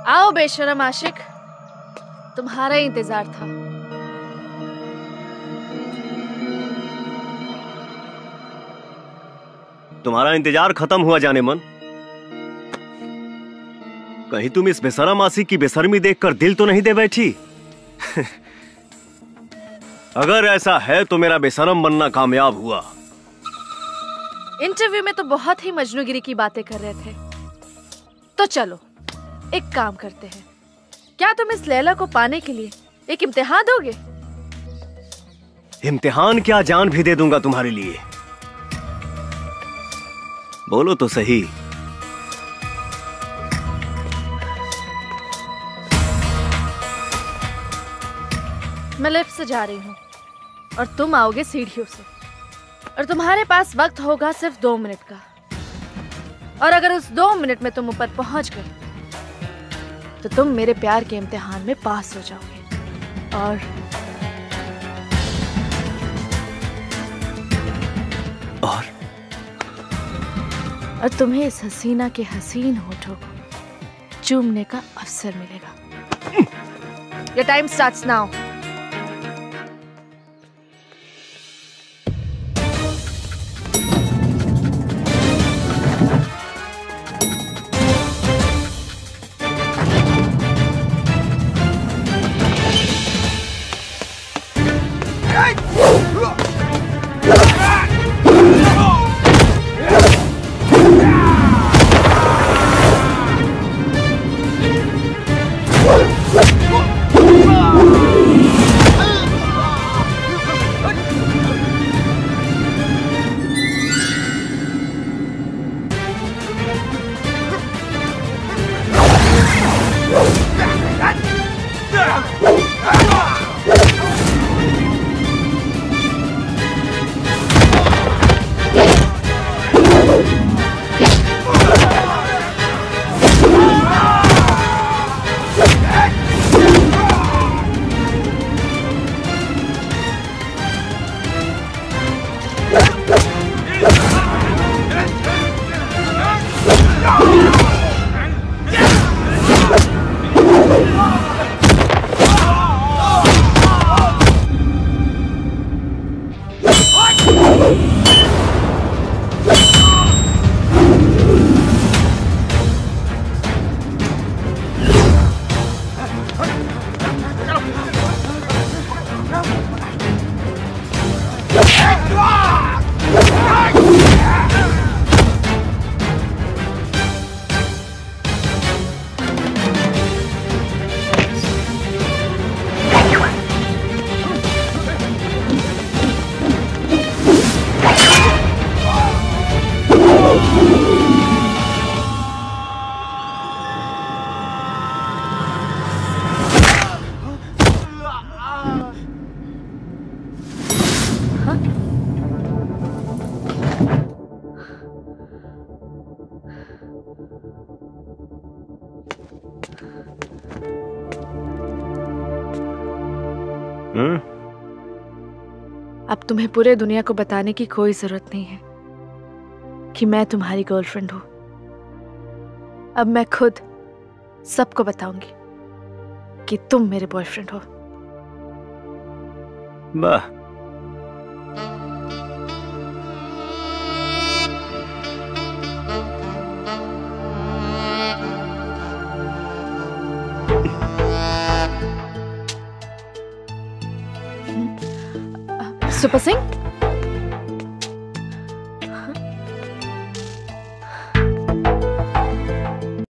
आओ बेशरम आशिक, तुम्हारा ही इंतजार था। तुम्हारा इंतजार खत्म हुआ जाने मन। कहीं तुम इस बेशरम आशिक की बेशर्मी देखकर दिल तो नहीं दे बैठी? अगर ऐसा है तो मेरा बेशरम बनना कामयाब हुआ। इंटरव्यू में तो बहुत ही मजनूगिरी की बातें कर रहे थे, तो चलो एक काम करते हैं। क्या तुम इस लैला को पाने के लिए एक इम्तिहान दोगे? इम्तिहान क्या, जान भी दे दूंगा तुम्हारे लिए। बोलो तो सही। मैं लिफ्ट से जा रही हूँ और तुम आओगे सीढ़ियों से, और तुम्हारे पास वक्त होगा सिर्फ 2 मिनट का। और अगर उस 2 मिनट में तुम ऊपर पहुंच गए तो तुम मेरे प्यार के इम्तिहान में पास हो जाओगे। और तुम्हें इस हसीना के हसीन होठों को चूमने का अवसर मिलेगा। Your time starts now. अब तुम्हें पूरे दुनिया को बताने की कोई जरूरत नहीं है कि मैं तुम्हारी गर्लफ्रेंड हूं। अब मैं खुद सबको बताऊंगी कि तुम मेरे बॉयफ्रेंड हो। वाह, सुपर सिंह,